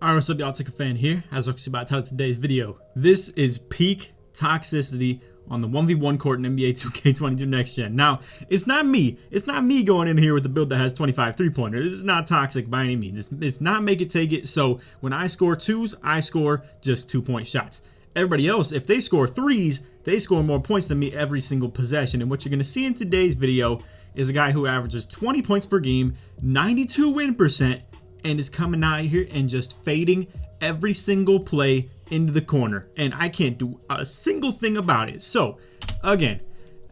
Alright, what's up y'all, LakerFan here. As you can see by the title of today's video, this is peak toxicity on the 1v1 court in NBA 2K22 Next Gen. Now, it's not me going in here with the build that has 25 three-pointers. This is not toxic by any means. It's not make it take it, so when I score twos, I score just 2-point shots. Everybody else, if they score threes, they score more points than me every single possession. And what you're going to see in today's video is a guy who averages 20 points per game, 92 win percent, and is coming out here and just fading every single play into the corner, and I can't do a single thing about it. So again,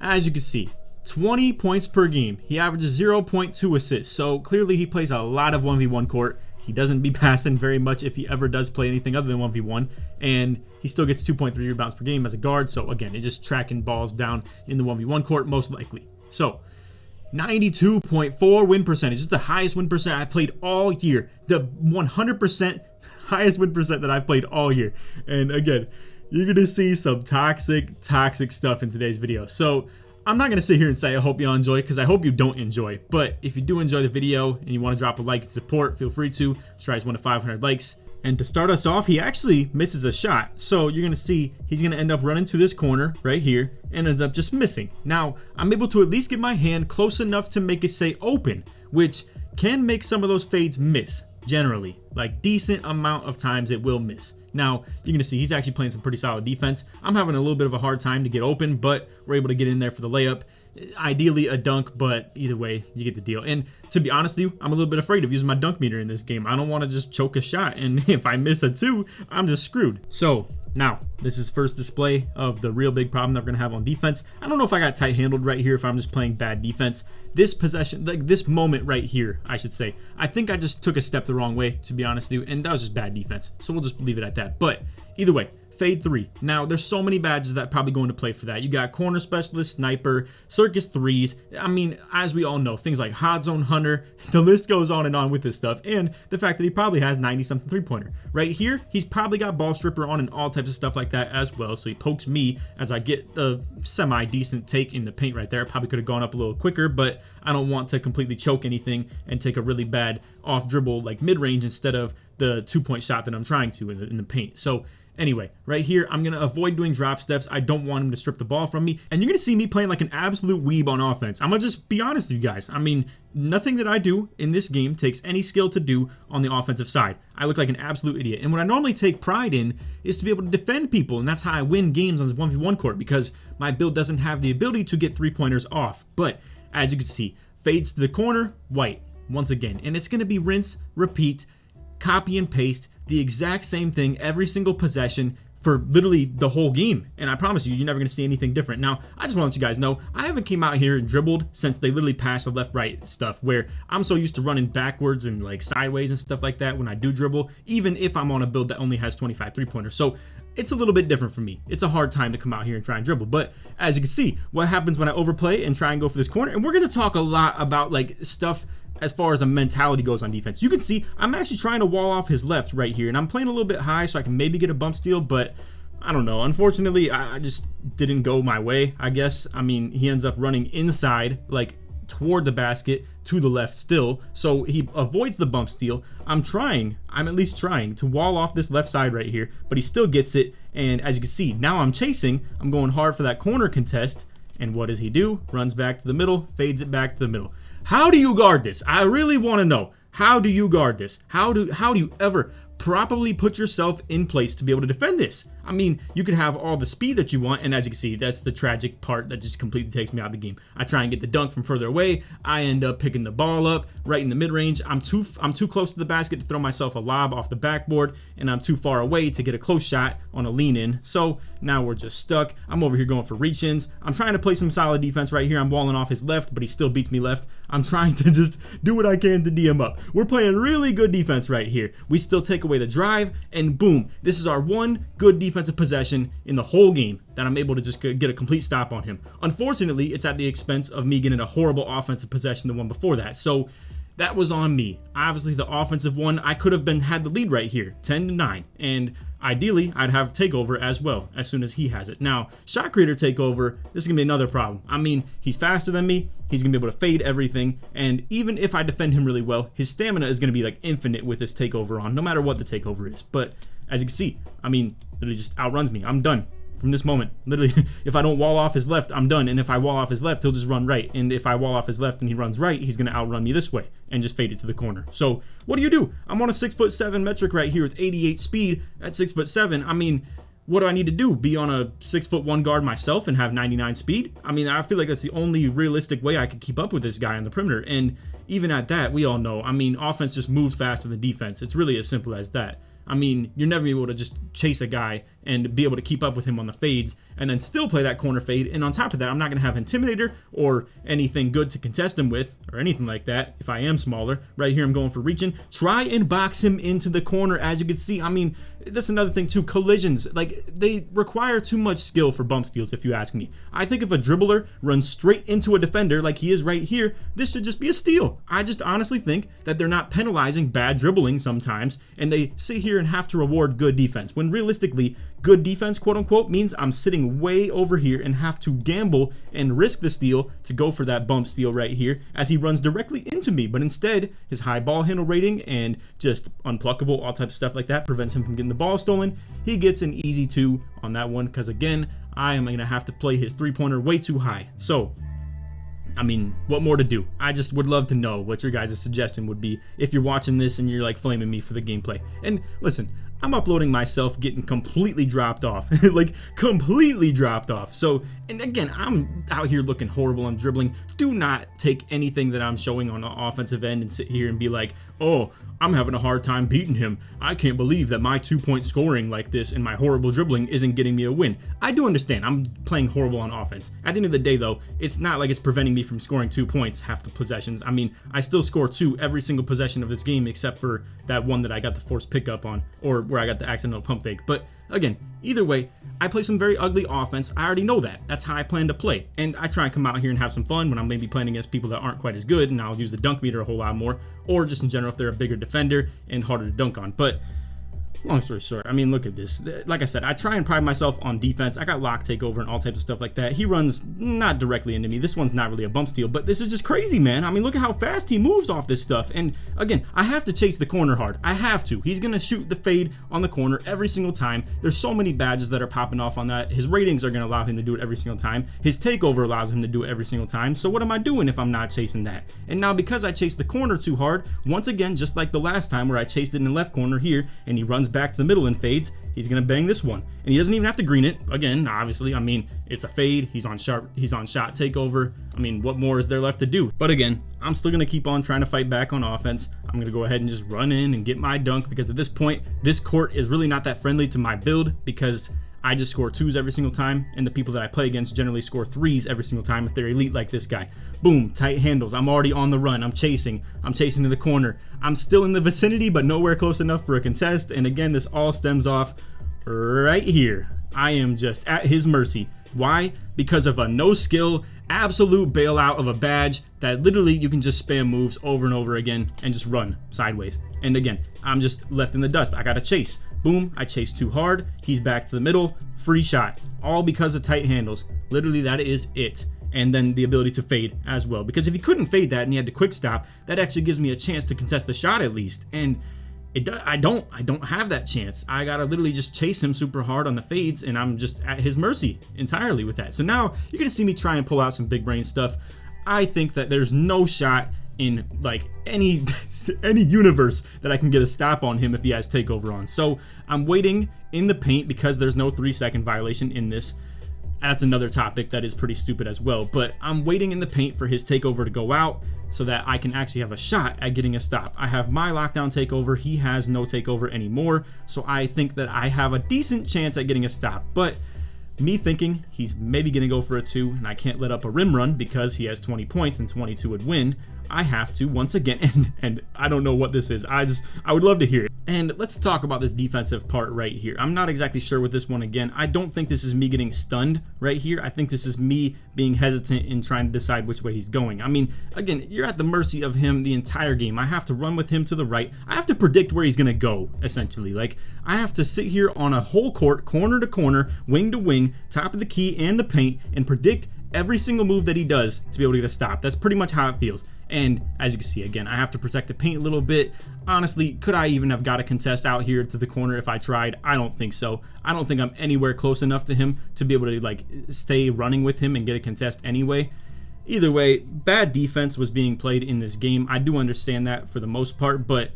as you can see, 20 points per game. He averages 0.2 assists, so clearly he plays a lot of 1v1 court. He doesn't be passing very much if he ever does play anything other than 1v1, and he still gets 2.3 rebounds per game as a guard. So again, it's just tracking balls down in the 1v1 court most likely. So 92.4 win percentage. This is the highest win percent I've played all year. The 100% highest win percent that I've played all year. And again, you're going to see some toxic stuff in today's video. So I'm not going to sit here and say I hope you all enjoy, because I hope you don't enjoy. But if you do enjoy the video and you want to drop a like and support, feel free to. Let's try 1 to 500 likes. And to start us off, he actually misses a shot. So you're going to see he's going to end up running to this corner right here and ends up just missing. Now, I'm able to at least get my hand close enough to make it say open, which can make some of those fades miss generally. Like decent amount of times it will miss. Now, you're going to see he's actually playing some pretty solid defense. I'm having a little bit of a hard time to get open, but we're able to get in there for the layup. Ideally a dunk, but either way, you get the deal. And to be honest with you, I'm a little bit afraid of using my dunk meter in this game. I don't want to just choke a shot, and if I miss a two, I'm just screwed. So now, this is first display of the real big problem that we're going to have on defense. I don't know if I got tight handled right here, if I'm just playing bad defense. This possession, like this moment right here, I should say, I think I just took a step the wrong way, to be honest with you, and that was just bad defense. So we'll just leave it at that. But either way, fade 3. Now, there's so many badges that probably go into play for that. You got corner specialist, sniper, circus 3s. I mean, as we all know, things like hot zone hunter, the list goes on and on with this stuff. And the fact that he probably has 90-something three-pointer. Right here, he's probably got ball stripper on and all types of stuff like that as well. So he pokes me as I get the semi-decent take in the paint right there. Probably could have gone up a little quicker, but I don't want to completely choke anything and take a really bad off dribble like mid-range instead of the 2-point shot that I'm trying to in the paint. So anyway, right here, I'm going to avoid doing drop steps. I don't want him to strip the ball from me. And you're going to see me playing like an absolute weeb on offense. I'm going to just be honest with you guys. I mean, nothing that I do in this game takes any skill to do on the offensive side. I look like an absolute idiot. And what I normally take pride in is to be able to defend people. And that's how I win games on this 1v1 court, because my build doesn't have the ability to get three-pointers off. But as you can see, fades to the corner, white, once again. And it's going to be rinse, repeat, copy and paste the exact same thing every single possession for literally the whole game. And I promise you, you're never going to see anything different. Now, I just want to let you guys know, I haven't came out here and dribbled since they literally passed the left-right stuff, where I'm so used to running backwards and like sideways and stuff like that when I do dribble, even if I'm on a build that only has 25 three-pointers. So it's a little bit different for me. It's a hard time to come out here and try and dribble. But as you can see, what happens when I overplay and try and go for this corner, and we're going to talk a lot about like stuff as far as a mentality goes on defense. You can see I'm actually trying to wall off his left right here, and I'm playing a little bit high so I can maybe get a bump steal, but I don't know. Unfortunately, I just didn't go my way, I guess. I mean, he ends up running inside, like toward the basket to the left still, so he avoids the bump steal. I'm at least trying to wall off this left side right here, but he still gets it. And as you can see, now I'm chasing, I'm going hard for that corner contest, and what does he do? Runs back to the middle, fades it back to the middle. How do you guard this? I really want to know. How do you guard this? How do you ever properly put yourself in place to be able to defend this? I mean, you can have all the speed that you want, and as you can see, that's the tragic part that just completely takes me out of the game. I try and get the dunk from further away. I end up picking the ball up right in the mid-range. I'm too close to the basket to throw myself a lob off the backboard, and I'm too far away to get a close shot on a lean-in. So now we're just stuck. I'm over here going for reach-ins. I'm trying to play some solid defense right here. I'm walling off his left, but he still beats me left. I'm trying to just do what I can to D him up. We're playing really good defense right here. We still take away the drive, and boom, this is our one good defensive possession in the whole game that I'm able to just get a complete stop on him. Unfortunately, it's at the expense of me getting a horrible offensive possession the one before that. So that was on me. Obviously, the offensive one, I could have had the lead right here, 10-9, and ideally, I'd have takeover as well as soon as he has it. Now, shot creator takeover, this is going to be another problem. I mean, he's faster than me. He's going to be able to fade everything. And even if I defend him really well, his stamina is going to be like infinite with this takeover on, no matter what the takeover is. But as you can see, I mean, literally just outruns me. I'm done. From this moment, literally, if I don't wall off his left, I'm done. And if I wall off his left, he'll just run right. And if I wall off his left and he runs right, he's going to outrun me this way and just fade it to the corner. So what do? I'm on a 6'7" metric right here with 88 speed at 6'7". I mean, what do I need to do? Be on a 6'1" guard myself and have 99 speed? I mean, I feel like that's the only realistic way I could keep up with this guy on the perimeter. And even at that, we all know, I mean, offense just moves faster than defense. It's really as simple as that. I mean, you're never able to just chase a guy and be able to keep up with him on the fades and then still play that corner fade. And on top of that, I'm not going to have Intimidator or anything good to contest him with or anything like that if I am smaller. Right here, I'm going for reaching. Try and box him into the corner, as you can see. I mean, that's another thing too. Collisions, like, they require too much skill for bump steals, if you ask me. I think if a dribbler runs straight into a defender like he is right here, this should just be a steal. I just honestly think that they're not penalizing bad dribbling sometimes, and they sit here and have to reward good defense, when realistically, good defense, quote unquote, means I'm sitting way over here and have to gamble and risk the steal to go for that bump steal right here as he runs directly into me. But instead, his high ball handle rating and just unpluckable, all types of stuff like that prevents him from getting the ball stolen. He gets an easy 2 on that one because, again, I am going to have to play his three-pointer way too high. So, I mean, what more to do? I just would love to know what your guys' suggestion would be if you're watching this and you're like flaming me for the gameplay. And listen, I'm uploading myself getting completely dropped off, like completely dropped off. So, and again, I'm out here looking horrible on dribbling. Do not take anything that I'm showing on the offensive end and sit here and be like, oh, I'm having a hard time beating him. I can't believe that my 2-point scoring like this and my horrible dribbling isn't getting me a win. I do understand I'm playing horrible on offense. At the end of the day, though, it's not like it's preventing me from scoring 2 points half the possessions. I mean, I still score 2 every single possession of this game except for that one that I got the forced pickup on, or where I got the accidental pump fake. But again, either way, I play some very ugly offense. I already know that. That's how I plan to play. And I try and come out here and have some fun when I'm maybe playing against people that aren't quite as good, and I'll use the dunk meter a whole lot more, or just in general if they're a bigger defender and harder to dunk on. But long story short, I mean, look at this. Like I said, I try and pride myself on defense. I got lock takeover and all types of stuff like that. He runs not directly into me. This one's not really a bump steal, but this is just crazy, man. I mean, look at how fast he moves off this stuff. And again, I have to chase the corner hard. I have to. He's going to shoot the fade on the corner every single time. There's so many badges that are popping off on that. His ratings are going to allow him to do it every single time. His takeover allows him to do it every single time. So what am I doing if I'm not chasing that? And now because I chased the corner too hard, once again, just like the last time where I chased it in the left corner here, and he runs back to the middle and fades, he's gonna bang this one, and he doesn't even have to green it. Again, obviously, I mean, it's a fade. He's on shot takeover. I mean, what more is there left to do? But again, I'm still gonna keep on trying to fight back on offense. I'm gonna go ahead and just run in and get my dunk, because at this point, this court is really not that friendly to my build, because I just score 2s every single time, and the people that I play against generally score 3s every single time if they're elite like this guy. Boom, tight handles. I'm already on the run. I'm chasing to the corner. I'm still in the vicinity, but nowhere close enough for a contest. And again, this all stems off right here. I am just at his mercy. Why? Because of a no skill, absolute bailout of a badge that literally you can just spam moves over and over again and just run sideways. And again, I'm just left in the dust. I gotta chase. Boom, I chase too hard. He's back to the middle. Free shot. All because of tight handles. Literally, that is it. And then the ability to fade as well. Because if he couldn't fade that and he had to quick stop, that actually gives me a chance to contest the shot at least. And I don't have that chance. I gotta literally just chase him super hard on the fades, and I'm just at his mercy entirely with that. So now you're gonna see me try and pull out some big brain stuff. I think that there's no shot in like any universe that I can get a stop on him if he has takeover on. So I'm waiting in the paint because there's no 3-second violation in this. That's another topic that is pretty stupid as well, but I'm waiting in the paint for his takeover to go out so that I can actually have a shot at getting a stop. I have my lockdown takeover. He has no takeover anymore, so I think that I have a decent chance at getting a stop. But me thinking he's maybe gonna go for a 2, and I can't let up a rim run because he has 20 points and 22 would win. I have to once again, and I don't know what this is. I would love to hear it. And let's talk about this defensive part right here. I'm not exactly sure with this one again. I don't think this is me getting stunned right here. I think this is me being hesitant in trying to decide which way he's going. I mean, again, you're at the mercy of him the entire game. I have to run with him to the right. I have to predict where he's going to go, essentially. Like, I have to sit here on a whole court, corner to corner, wing to wing, top of the key and the paint, and predict every single move that he does to be able to get a stop. That's pretty much how it feels. And as you can see, again, I have to protect the paint a little bit. Honestly, could I even have got a contest out here to the corner if I tried? I don't think so. I don't think I'm anywhere close enough to him to be able to like stay running with him and get a contest anyway. Either way, bad defense was being played in this game. I do understand that for the most part, but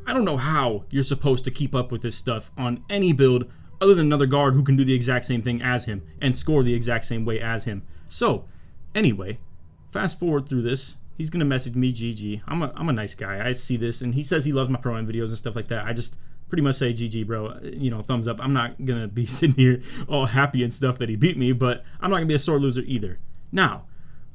I don't know how you're supposed to keep up with this stuff on any build other than another guard who can do the exact same thing as him and score the exact same way as him. So, anyway, fast forward through this. He's going to message me, GG. I'm a nice guy. I see this, and he says he loves my pro-am videos and stuff like that. I just pretty much say, GG, bro. You know, thumbs up. I'm not going to be sitting here all happy and stuff that he beat me, but I'm not going to be a sore loser either. Now,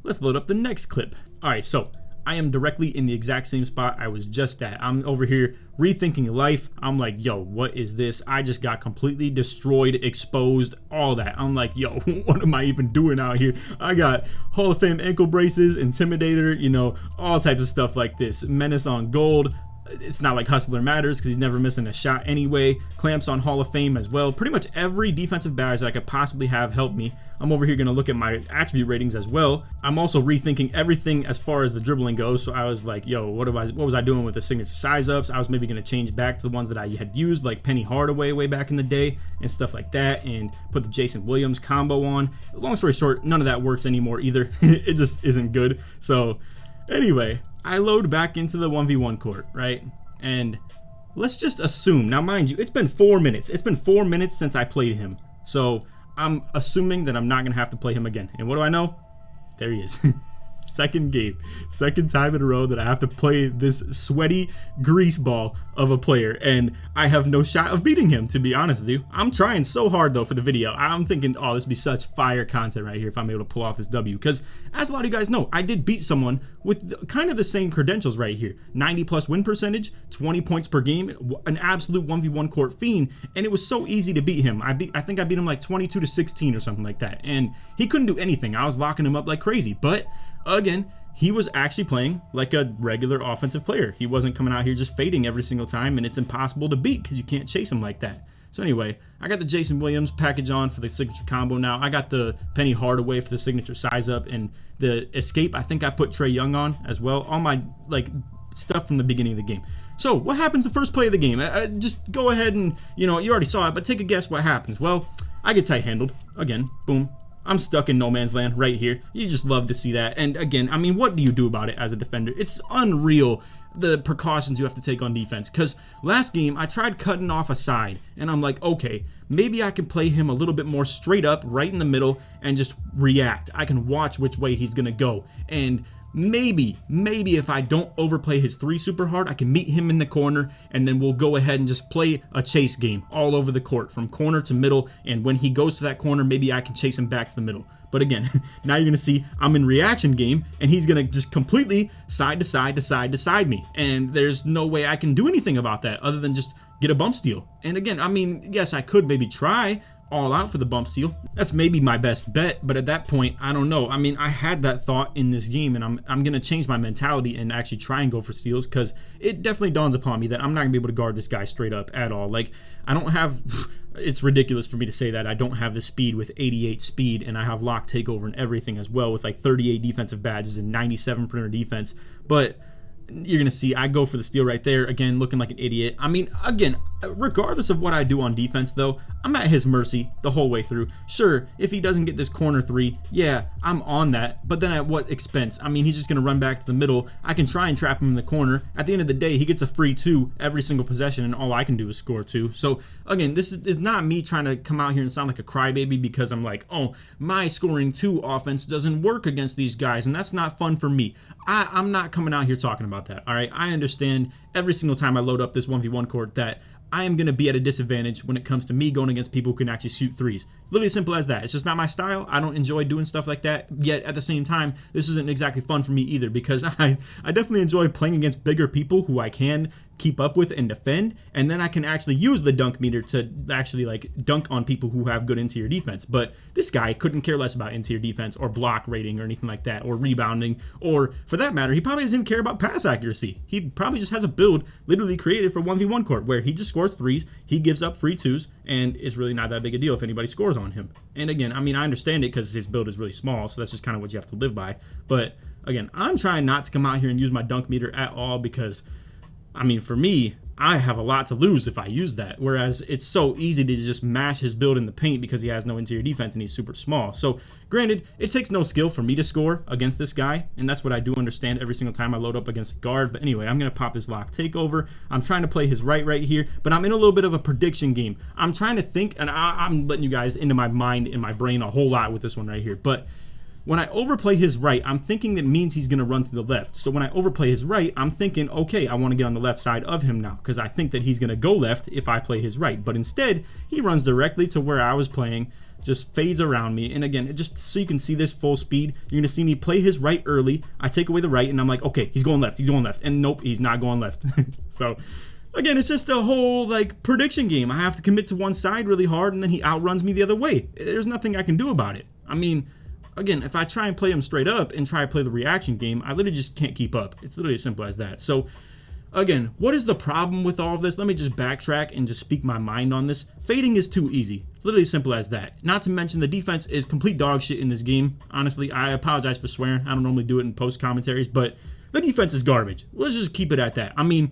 let's load up the next clip. All right, so I am directly in the exact same spot I was just at. I'm over here rethinking life. I'm like, yo, what is this? I just got completely destroyed, exposed, all that. I'm like, yo, what am I even doing out here? I got Hall of Fame ankle braces, Intimidator, you know, all types of stuff like this. Menace on gold. It's not like Hustler matters because he's never missing a shot anyway. Clamps on Hall of Fame as well. Pretty much every defensive badge that I could possibly have helped me. I'm over here going to look at my attribute ratings as well. I'm also rethinking everything as far as the dribbling goes. So I was like, yo, what was I doing with the signature size ups? I was maybe going to change back to the ones that I had used, like Penny Hardaway way back in the day and stuff like that, and put the Jason Williams combo on. Long story short, none of that works anymore either. It just isn't good. So anyway, I load back into the 1v1 court, right? And let's just assume, now mind you, it's been 4 minutes. It's been 4 minutes since I played him. So I'm assuming that I'm not going to have to play him again. And what do I know? There he is. Second game. Second time in a row that I have to play this sweaty grease ball of a player. And I have no shot of beating him, to be honest with you. I'm trying so hard, though, for the video. I'm thinking, oh, this would be such fire content right here if I'm able to pull off this W. Because, as a lot of you guys know, I did beat someone with kind of the same credentials right here. 90+ win percentage, 20 points per game, an absolute 1v1 court fiend. And it was so easy to beat him. I think I beat him like 22-16 or something like that. And he couldn't do anything. I was locking him up like crazy. But again, he was actually playing like a regular offensive player. He wasn't coming out here just fading every single time, and it's impossible to beat because you can't chase him like that. So anyway, I got the Jason Williams package on for the signature combo now. I got the Penny Hardaway for the signature size up, and the escape, I think I put Trae Young on as well. All my like stuff from the beginning of the game. So what happens the first play of the game? Just go ahead and, you know, you already saw it, but take a guess what happens. Well, I get tight handled again. Boom. I'm stuck in no man's land right here. You just love to see that. And again, I mean, what do you do about it as a defender? It's unreal, the precautions you have to take on defense. Because last game, I tried cutting off a side. And I'm like, okay, maybe I can play him a little bit more straight up, right in the middle, and just react. I can watch which way he's going to go. And maybe if I don't overplay his three super hard, I can meet him in the corner, and then we'll go ahead and just play a chase game all over the court from corner to middle. And when he goes to that corner, maybe I can chase him back to the middle. But again, now you're going to see I'm in reaction game, and he's going to just completely side to side to side to side me. And there's no way I can do anything about that other than just get a bump steal. And again, I mean, yes, I could maybe try all out for the bump steal. That's maybe my best bet, but at that point, I don't know. I mean, I had that thought in this game, and I'm gonna change my mentality and actually try and go for steals, because it definitely dawns upon me that I'm not gonna be able to guard this guy straight up at all. Like, I don't have, it's ridiculous for me to say that I don't have the speed with 88 speed, and I have lock takeover and everything as well with like 38 defensive badges and 97 perimeter defense, but you're going to see I go for the steal right there, again, looking like an idiot. I mean, again, regardless of what I do on defense, though, I'm at his mercy the whole way through. Sure, if he doesn't get this corner three, yeah, I'm on that, but then at what expense? I mean, he's just going to run back to the middle. I can try and trap him in the corner. At the end of the day, he gets a free two every single possession, and all I can do is score two. So, again, this is not me trying to come out here and sound like a crybaby because I'm like, oh, my scoring two offense doesn't work against these guys, and that's not fun for me. I'm not coming out here talking about that, all right? I understand every single time I load up this 1v1 court that I am going to be at a disadvantage when it comes to me going against people who can actually shoot threes. It's literally as simple as that. It's just not my style. I don't enjoy doing stuff like that. Yet, at the same time, this isn't exactly fun for me either, because I definitely enjoy playing against bigger people who I can keep up with and defend, and then I can actually use the dunk meter to actually like dunk on people who have good interior defense. But this guy couldn't care less about interior defense or block rating or anything like that, or rebounding, or for that matter, he probably doesn't even care about pass accuracy. He probably just has a build literally created for 1v1 court where he just scores threes, he gives up free twos, and it's really not that big a deal if anybody scores on him. And again, I mean, I understand it because his build is really small, so that's just kind of what you have to live by. But again, I'm trying not to come out here and use my dunk meter at all because, I mean, for me, I have a lot to lose if I use that. Whereas it's so easy to just mash his build in the paint because he has no interior defense and he's super small. So granted, it takes no skill for me to score against this guy, and that's what I do understand every single time I load up against a guard. But anyway, I'm going to pop this lock takeover. I'm trying to play his right here, but I'm in a little bit of a prediction game. I'm trying to think, and I'm letting you guys into my mind and my brain a whole lot with this one right here. But when I overplay his right, I'm thinking that means he's going to run to the left. So when I overplay his right, I'm thinking, okay, I want to get on the left side of him now because I think that he's going to go left if I play his right. But instead, he runs directly to where I was playing, just fades around me. And again, just so you can see this full speed, you're going to see me play his right early. I take away the right, and I'm like, okay, he's going left. He's going left. And nope, he's not going left. So again, it's just a whole like prediction game. I have to commit to one side really hard, and then he outruns me the other way. There's nothing I can do about it. I mean, again, if I try and play him straight up and try to play the reaction game, I literally just can't keep up. It's literally as simple as that. So again, what is the problem with all of this? Let me just backtrack and just speak my mind on this. Fading is too easy. It's literally as simple as that. Not to mention the defense is complete dog shit in this game. Honestly, I apologize for swearing. I don't normally do it in post commentaries, but the defense is garbage. Let's just keep it at that. I mean,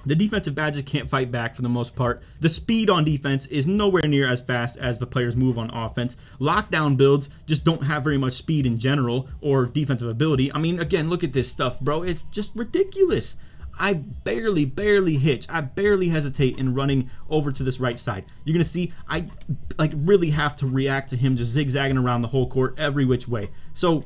the defensive badges can't fight back for the most part. The speed on defense is nowhere near as fast as the players move on offense. Lockdown builds just don't have very much speed in general or defensive ability. I mean, again, look at this stuff, bro. It's just ridiculous. I barely hitch. I barely hesitate in running over to this right side. You're going to see I like really have to react to him just zigzagging around the whole court every which way. So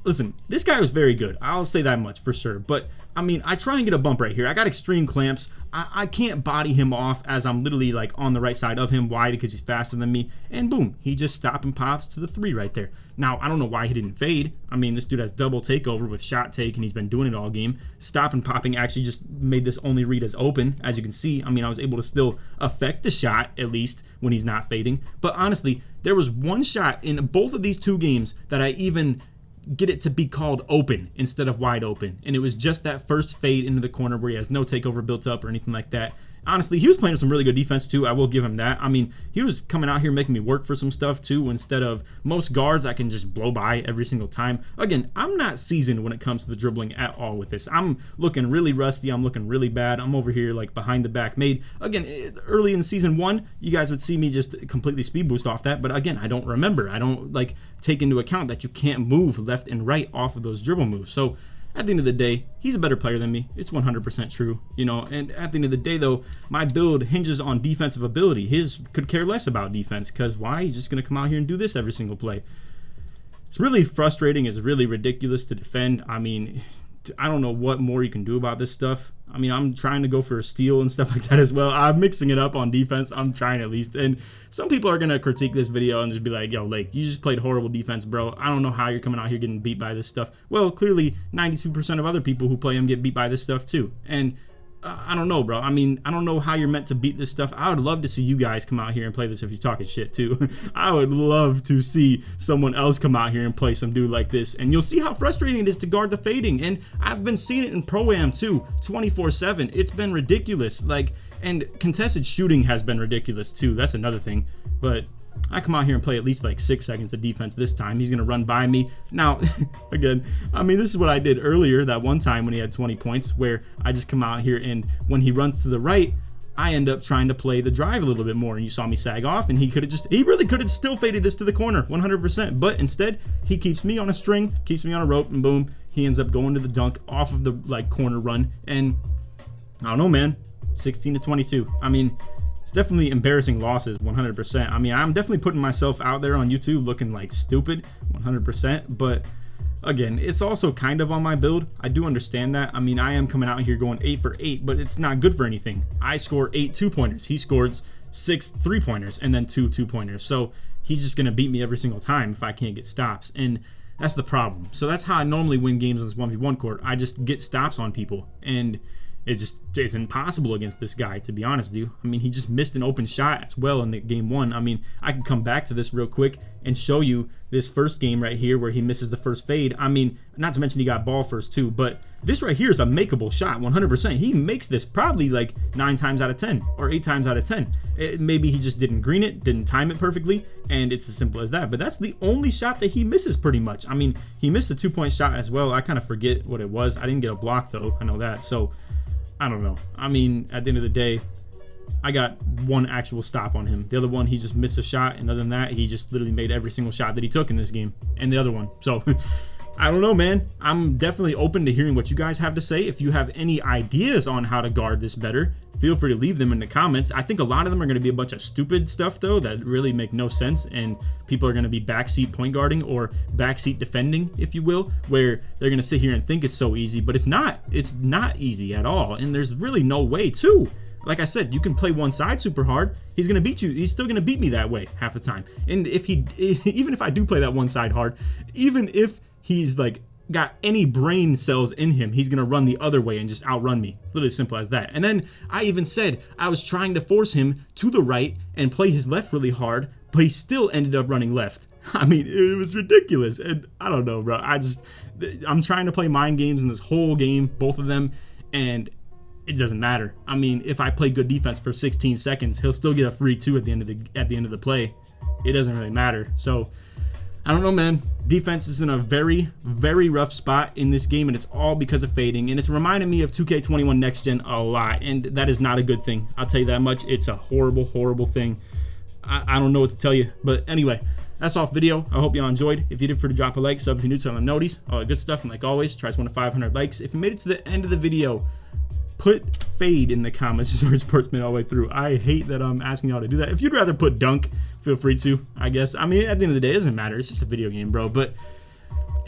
listen, this guy was very good. I'll say that much for sure. But I mean, I try and get a bump right here. I got extreme clamps. I can't body him off as I'm literally like on the right side of him. Why? Because he's faster than me. And boom, he just stop and pops to the three right there. Now, I don't know why he didn't fade. I mean, this dude has double takeover with shot take, and he's been doing it all game. Stop and popping actually just made this only read as open, as you can see. I mean, I was able to still affect the shot, at least, when he's not fading. But honestly, there was one shot in both of these two games that I even get it to be called open instead of wide open, and it was just that first fade into the corner where he has no takeover built up or anything like that. Honestly, he was playing some really good defense too. I will give him that. I mean, he was coming out here making me work for some stuff too. Instead of most guards I can just blow by every single time. Again, I'm not seasoned when it comes to the dribbling at all with this. I'm looking really rusty. I'm looking really bad. I'm over here like behind the back made. Again, early in season 1, you guys would see me just completely speed boost off that. But again, I don't remember. I don't like take into account that you can't move left and right off of those dribble moves. So at the end of the day, he's a better player than me. It's 100% true, you know. And at the end of the day, though, my build hinges on defensive ability. His could care less about defense because why? He's just going to come out here and do this every single play. It's really frustrating. It's really ridiculous to defend. I mean, I don't know what more you can do about this stuff. I mean, I'm trying to go for a steal and stuff like that as well. I'm mixing it up on defense. I'm trying at least. And some people are going to critique this video and just be like, yo, Lake, you just played horrible defense, bro. I don't know how you're coming out here getting beat by this stuff. Well, clearly 92% of other people who play him get beat by this stuff too. And I don't know, bro. I mean, I don't know how you're meant to beat this stuff. I would love to see you guys come out here and play this if you're talking shit too. I would love to see someone else come out here and play some dude like this. And you'll see how frustrating it is to guard the fading. And I've been seeing it in Pro-Am too, 24/7. It's been ridiculous. Like, and contested shooting has been ridiculous too. That's another thing. But I come out here and play at least like 6 seconds of defense this time. He's going to run by me. Now, again, I mean, this is what I did earlier that one time when he had 20 points where I just come out here and when he runs to the right, I end up trying to play the drive a little bit more. And you saw me sag off and he really could have still faded this to the corner 100%. But instead, he keeps me on a string, keeps me on a rope, and boom, he ends up going to the dunk off of the like corner run. And I don't know, man, 16-22. I mean, it's definitely embarrassing losses, 100%. I mean, I'm definitely putting myself out there on YouTube looking like stupid, 100%. But again, it's also kind of on my build. I do understand that. I mean, I am coming out here going 8 for 8, but it's not good for anything. I score 8 2-pointers. He scores 6 3-pointers and then 2 2-pointers. So he's just going to beat me every single time if I can't get stops. And that's the problem. So that's how I normally win games on this 1v1 court. I just get stops on people. And it just is impossible against this guy, to be honest with you. I mean, he just missed an open shot as well in the game 1. I mean, I can come back to this real quick and show you this first game right here where he misses the first fade. I mean, not to mention he got ball first too, but this right here is a makeable shot, 100%. He makes this probably like 9 times out of 10 or 8 times out of 10. Maybe he just didn't green it, didn't time it perfectly, and it's as simple as that. But that's the only shot that he misses pretty much. I mean, he missed a 2-point shot as well. I kind of forget what it was. I didn't get a block though, I know that. So I don't know. I mean, at the end of the day, I got one actual stop on him. The other one, he just missed a shot, and other than that, he just literally made every single shot that he took in this game, and the other one. So I don't know, man. I'm definitely open to hearing what you guys have to say. If you have any ideas on how to guard this better, feel free to leave them in the comments. I think a lot of them are going to be a bunch of stupid stuff, though, that really make no sense, and people are going to be backseat point guarding or backseat defending, if you will, where they're going to sit here and think it's so easy, but it's not. It's not easy at all, and there's really no way to. Like I said, you can play one side super hard. He's gonna beat you. He's still gonna beat me that way half the time. And even if I do play that one side hard, even if he's like got any brain cells in him, he's gonna run the other way and just outrun me. It's literally as simple as that. And then I even said I was trying to force him to the right and play his left really hard, but he still ended up running left. I mean, it was ridiculous. And I don't know, bro. I'm trying to play mind games in this whole game, both of them, and it doesn't matter. I mean, if I play good defense for 16 seconds, he'll still get a free 2 at the end of the play. It doesn't really matter. So I don't know, man. Defense is in a very, very rough spot in this game, and it's all because of fading. And it's reminding me of 2K21 Next Gen a lot, and that is not a good thing. I'll tell you that much. It's a horrible, horrible thing. I don't know what to tell you, but anyway, that's all for video. I hope y'all enjoyed. If you did, to drop a like, sub if you're new, turn on noties, all that good stuff. And like always, try to win to 500 likes. If you made it to the end of the video, put fade in the comments, George Sportsman, all the way through. I hate that I'm asking y'all to do that. If you'd rather put dunk, feel free to, I guess. I mean, at the end of the day, it doesn't matter. It's just a video game, bro. But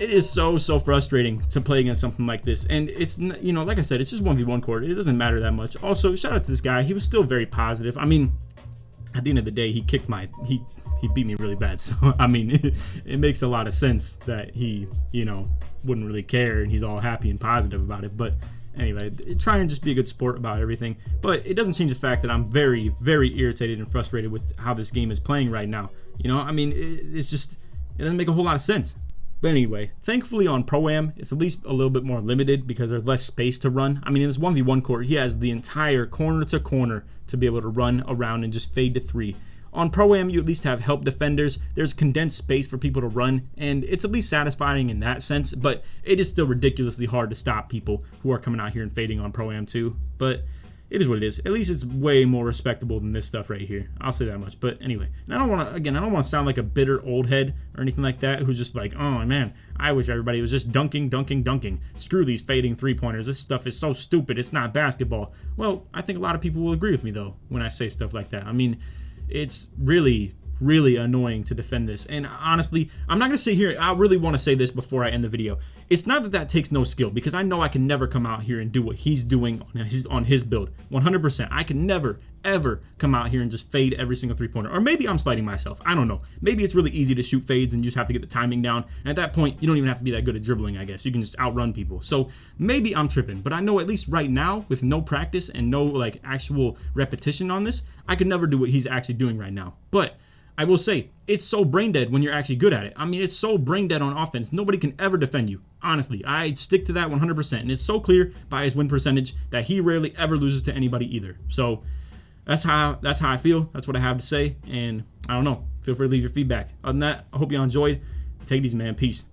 it is so frustrating to play against something like this. And it's, you know, like I said, it's just 1v1 court. It doesn't matter that much. Also, shout out to this guy. He was still very positive. I mean, at the end of the day, he kicked he beat me really bad. So, I mean, it makes a lot of sense that he, you know, wouldn't really care and he's all happy and positive about it. But anyway, try and just be a good sport about everything. But it doesn't change the fact that I'm very, very irritated and frustrated with how this game is playing right now. You know, I mean, it doesn't make a whole lot of sense. But anyway, thankfully on Pro-Am, it's at least a little bit more limited because there's less space to run. I mean, in this 1v1 court, he has the entire corner to corner to be able to run around and just fade to 3. On Pro-Am, you at least have help defenders. There's condensed space for people to run, and it's at least satisfying in that sense, but it is still ridiculously hard to stop people who are coming out here and fading on Pro-Am too. But it is what it is. At least it's way more respectable than this stuff right here. I'll say that much. But anyway, and I don't want to sound like a bitter old head or anything like that who's just like, oh man, I wish everybody was just dunking. Screw these fading 3-pointers. This stuff is so stupid. It's not basketball. Well, I think a lot of people will agree with me though when I say stuff like that. I mean, it's really, really annoying to defend this. And honestly, I'm not going to sit here. I really want to say this before I end the video. It's not that takes no skill, because I know I can never come out here and do what he's doing on his build. 100%. I can never, ever come out here and just fade every single 3-pointer. Or maybe I'm sliding myself. I don't know. Maybe it's really easy to shoot fades and you just have to get the timing down. And at that point, you don't even have to be that good at dribbling, I guess. You can just outrun people. So maybe I'm tripping. But I know at least right now, with no practice and no like actual repetition on this, I could never do what he's actually doing right now. But I will say, it's so brain dead when you're actually good at it. I mean, it's so brain dead on offense. Nobody can ever defend you. Honestly, I stick to that 100%. And it's so clear by his win percentage that he rarely ever loses to anybody either. So that's how I feel. That's what I have to say. And I don't know. Feel free to leave your feedback. Other than that, I hope you all enjoyed. Take it easy, man. Peace.